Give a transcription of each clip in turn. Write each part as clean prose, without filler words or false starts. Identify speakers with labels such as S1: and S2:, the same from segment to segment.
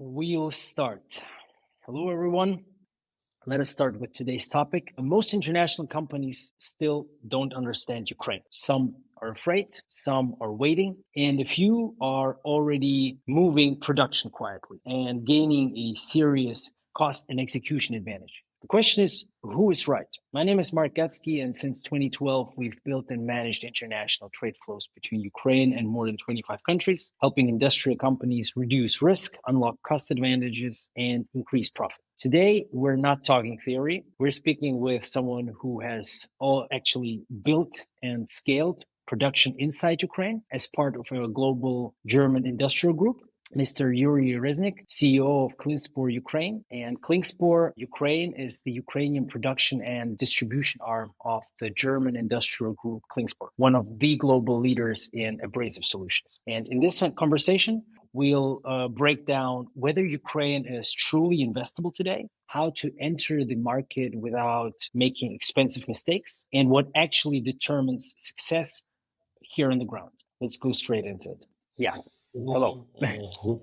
S1: we'll start. Hello, everyone. Let us start with today's topic. Most international companies still don't understand Ukraine. Some are afraid, some are waiting, and a few are already moving production quietly and gaining a serious cost and execution advantage. The question is, who is right? My name is Mark Gazki, and since 2012, we've built and managed international trade flows between Ukraine and more than 25 countries, helping industrial companies reduce risk, unlock cost advantages, and increase profit. Today, we're not talking theory. We're speaking with someone who has actually built and scaled production inside Ukraine as part of a global German industrial group. Mr. Yuriy Reznyk, CEO of Klingspor Ukraine. And Klingspor Ukraine is the Ukrainian production and distribution arm of the German industrial group Klingspor, one of the global leaders in abrasive solutions. And in this conversation, we'll break down whether Ukraine is truly investable today, how to enter the market without making expensive mistakes, and what actually determines success here on the ground. Let's go straight into it. Yeah. Hello.
S2: Good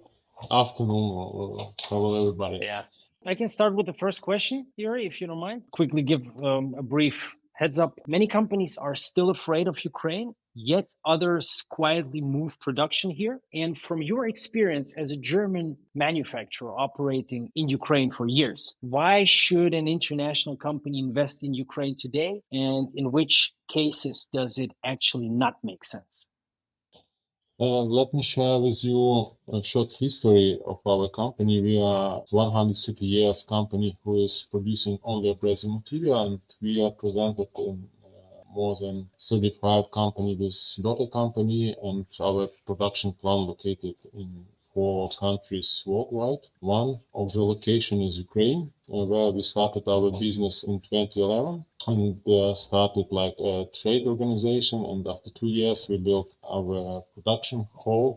S2: afternoon. Hello, everybody.
S1: Yeah. I can start with the first question, Yuri, if you don't mind. Quickly give a brief heads up. Many companies are still afraid of Ukraine, yet others quietly move production here. And from your experience as a German manufacturer operating in Ukraine for years, why should an international company invest in Ukraine today? And in which cases does it actually not make sense?
S2: Let me share with you a short history of our company. We are 130 years company who is producing only abrasive material, and we are presented in more than 35 companies with daughter company, and our production plant located in 4 countries worldwide. One of the location is Ukraine, where we started our business in 2011 and started like a trade organization. And after 2 years, we built our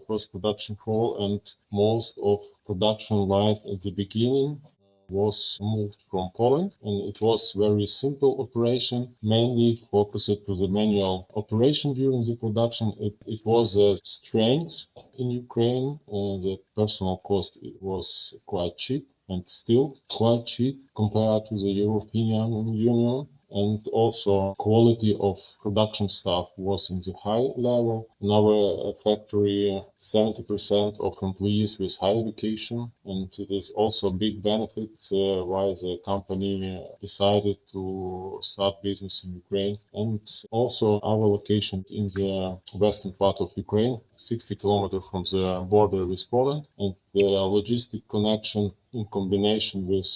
S2: first production hall, and most of production line at the beginning was moved from Poland, and it was very simple operation, mainly focused to the manual operation during the production. It was a strength in Ukraine. The personal cost was quite cheap and still quite cheap compared to the European Union. And also quality of production staff was in the high level. In our factory, 70% of employees with high education, and it is also a big benefit why the company decided to start business in Ukraine. And also our location in the western part of Ukraine, 60 kilometers from the border with Poland, and the logistic connection in combination with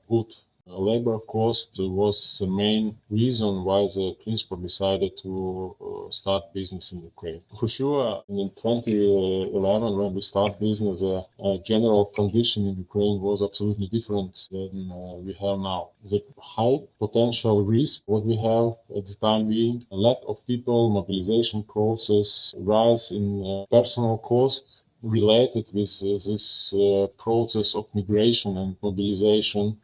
S2: good labor cost was the main reason why the Klingspor decided to start business in Ukraine. For sure, in 2011, when we start business, the general condition in Ukraine was absolutely different than we have now. The high potential risk what we have at the time being, a lack of people, mobilization process, rise in personal cost related with this process of migration and mobilization,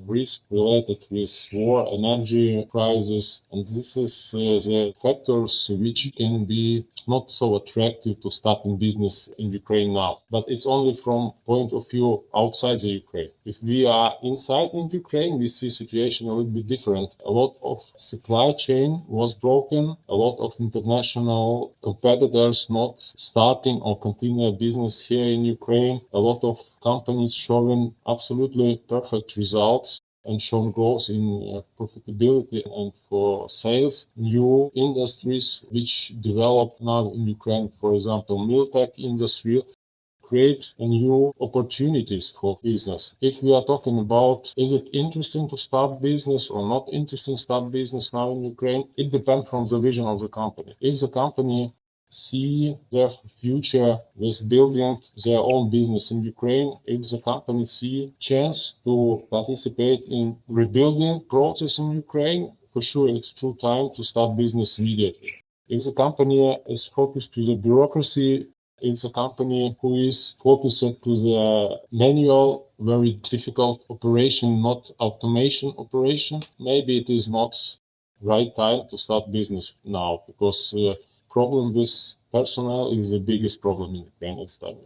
S2: risk related with war, energy prices, and this is the factors which can be not so attractive to starting business in Ukraine now. But it's only from point of view outside the Ukraine. If we are inside in Ukraine, we see situation a little bit different. A lot of supply chain was broken, a lot of international competitors not starting or continue business here in Ukraine, a lot of companies showing absolutely perfect results and shown growth in profitability and for sales. New industries which develop now in Ukraine, for example, Miltech industry, create new opportunities for business. If we are talking about is it interesting to start business or not interesting to start business now in Ukraine, it depends from the vision of the company. If the company see their future with building their own business in Ukraine, if the company see chance to participate in rebuilding process in Ukraine, for sure it's true time to start business immediately. If the company is focused to the bureaucracy, it's a company who is focused to the manual, very difficult operation, not automation operation, maybe it is not right time to start business now, because problem with personnel is the biggest problem in Ukraine at this time.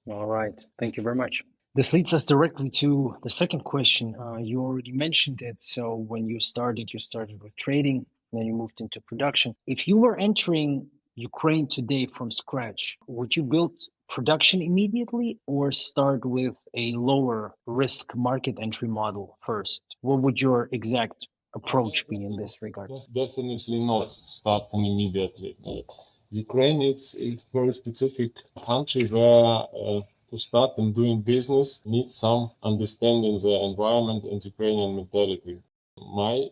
S1: All right. Thank you very much. This leads us directly to the second question. You already mentioned it. So when you started with trading, then you moved into production. If you were entering Ukraine today from scratch, would you build production immediately or start with a lower risk market entry model first? What would your exact approach be in this regard?
S2: Definitely not starting immediately. Ukraine is a very specific country where to start and doing business needs some understanding the environment and Ukrainian mentality. My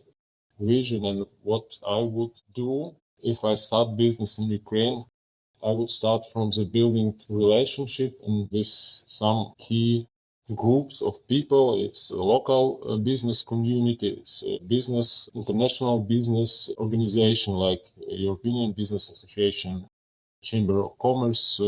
S2: vision and what I would do if I start business in Ukraine, I would start from the building relationship and with some key groups of people. It's a local business community, it's a business, international business organization like European Business Association, Chamber of Commerce,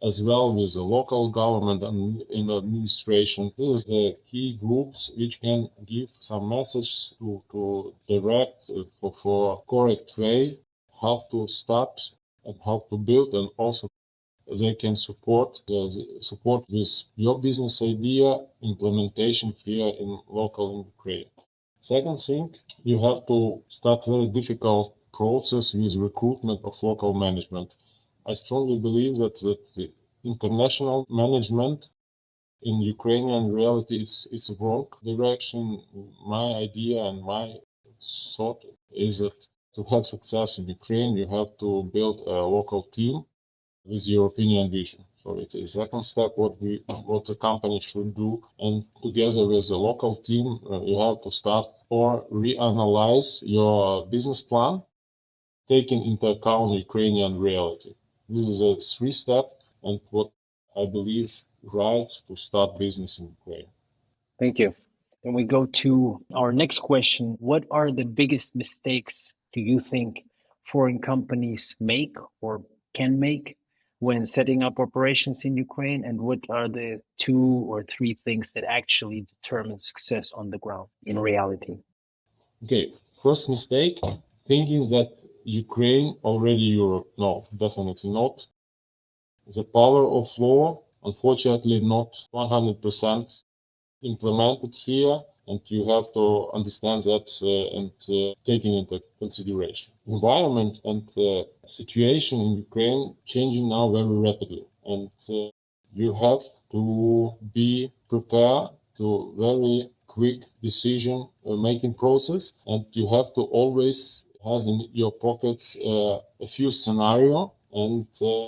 S2: as well with the local government and in administration. These are the key groups which can give some message to direct for correct way how to start and how to build, and also they can support with your business idea implementation here in local Ukraine. Second thing, you have to start very difficult process with recruitment of local management. I strongly believe that the international management in Ukrainian reality it's a wrong direction. My idea and my thought is that to have success in Ukraine, you have to build a local team with European vision. So it is second step what the company should do, and together with the local team, you have to start or reanalyze your business plan, taking into account Ukrainian reality. This is a three-step and what I believe right to start business in Ukraine.
S1: Thank you. Then we go to our next question. What are the biggest mistakes do you think foreign companies make or can make when setting up operations in Ukraine? And what are the 2 or 3 things that actually determine success on the ground in reality?
S2: Okay, first mistake, thinking that Ukraine already Europe. No, definitely not. The power of law, unfortunately, not 100% implemented here, and you have to understand that and taking into consideration. Environment and situation in Ukraine changing now very rapidly, and you have to be prepared to very quick decision making process, and you have to always have in your pockets a few scenario. And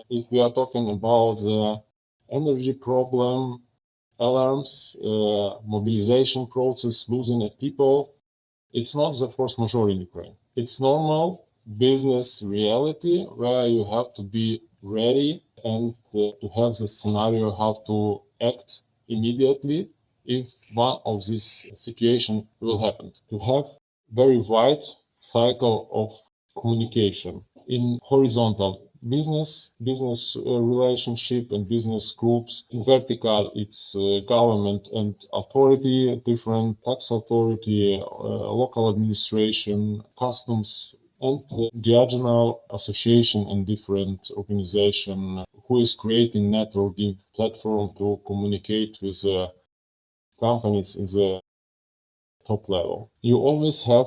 S2: if we are talking about the energy problem, alarms, mobilization process, losing people, it's not the force majeure in Ukraine. It's normal business reality where you have to be ready and to have the scenario how to act immediately if one of this situation will happen. To have very wide cycle of communication in horizontal business relationship and business groups. In vertical, it's government and authority, different tax authority, local administration, customs, and diagonal association and different organization who is creating networking platform to communicate with companies in the top level. You always have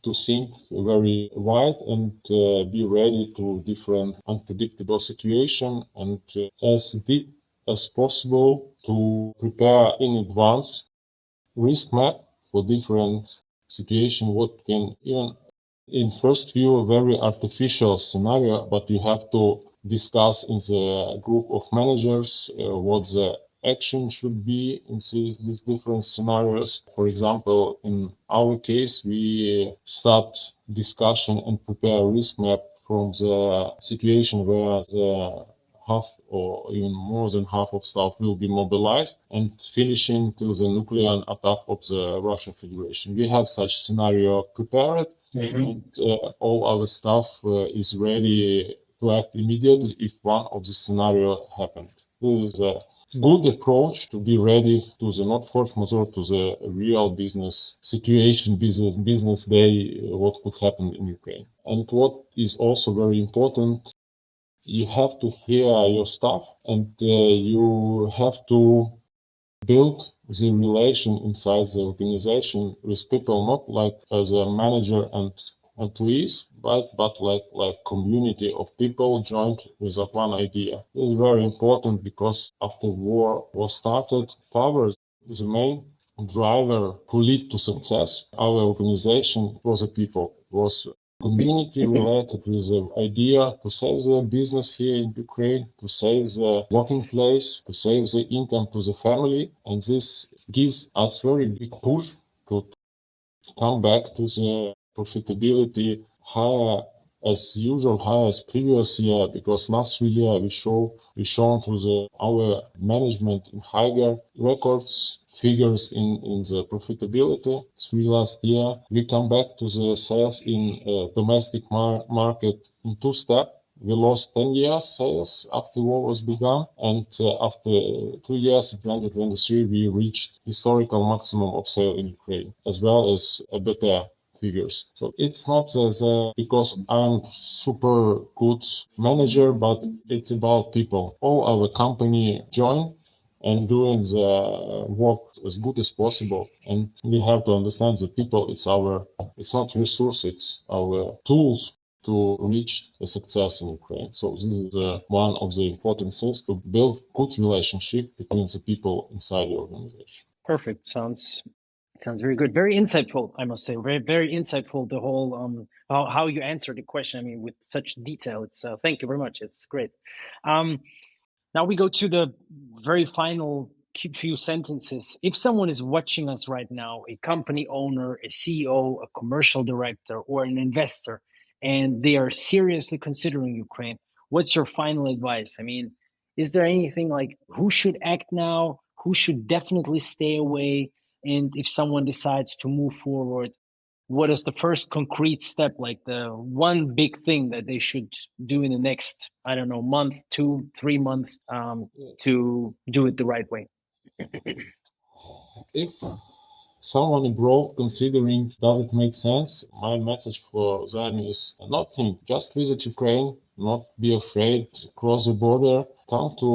S2: to think very wide and be ready to different unpredictable situation, and as deep as possible to prepare in advance risk map for different situation, what can even in first view a very artificial scenario, but you have to discuss in the group of managers what the action should be in these different scenarios. For example, in our case, we start discussion and prepare a risk map from the situation where the half or even more than half of staff will be mobilized and finishing till the nuclear attack of the Russian Federation. We have such scenario prepared, and all our staff is ready to act immediately if one of the scenario happened. This is a good approach to be ready to the not force majeure, to the real business situation, business day, what could happen in Ukraine. And what is also very important, you have to hear your staff, and you have to build the relation inside the organization with people, not like as a manager and employees, but like community of people joined with that one idea. This is very important because after war was started, power is the main driver who lead to success. Our organization was the people, was community related with the idea to save the business here in Ukraine, to save the working place, to save the income to the family. And this gives us very big push to come back to the profitability higher as usual, higher as previous year, because last 3 year we shown to our management in higher records figures in the profitability. Last year we come back to the sales in domestic market in 2 steps. We lost 10 years sales after war was begun, and after 2 years in 2023 we reached historical maximum of sale in Ukraine, as well as better figures. So it's not because I'm super good manager, but it's about people. All our company join and doing the work as good as possible. And we have to understand that people, it's not resource, it's our tools to reach a success in Ukraine. So this is one of the important things, to build good relationship between the people inside the organization.
S1: Perfect. Sounds very good. Very insightful, I must say. Very, very insightful. The whole how you answered the question. I mean, with such detail. It's thank you very much. It's great. Now we go to the very final few sentences. If someone is watching us right now, a company owner, a CEO, a commercial director, or an investor, and they are seriously considering Ukraine, what's your final advice? I mean, is there anything like who should act now? Who should definitely stay away? And if someone decides to move forward, what is the first concrete step, like the one big thing that they should do in the next, I don't know, month, 2, 3 months, to do it the right way?
S2: If someone abroad considering, does it make sense? My message for them is not think, just visit Ukraine, not be afraid, cross the border, come to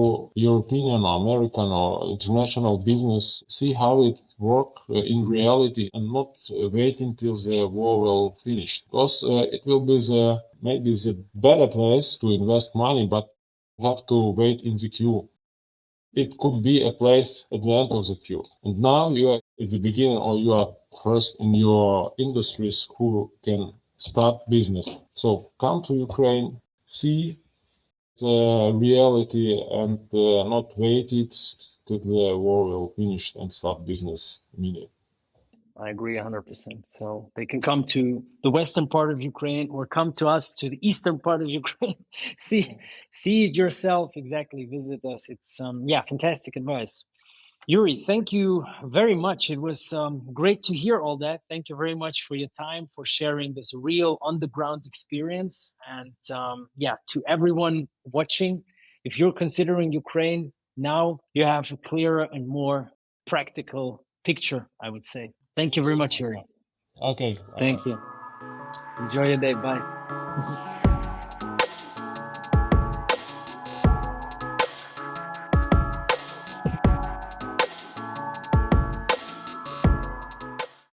S2: European or American or international business, see how it works in reality, and not wait until the war will finish. Because it will be maybe the better place to invest money, but you have to wait in the queue. It could be a place at the end of the queue. And now you are at the beginning, or you are first in your industries who can start business. So come to Ukraine, see the reality, and not wait it till the war will finish and start business immediately.
S1: I agree 100%. So they can come to the western part of Ukraine, or come to us to the eastern part of Ukraine. see it yourself. Exactly. Visit us. It's fantastic advice. Yuri, thank you very much. It was great to hear all that. Thank you very much for your time, for sharing this real on-the-ground experience. And to everyone watching, if you're considering Ukraine, now you have a clearer and more practical picture, I would say. Thank you very much, Yuri.
S2: Okay.
S1: Thank you. Enjoy your day. Bye.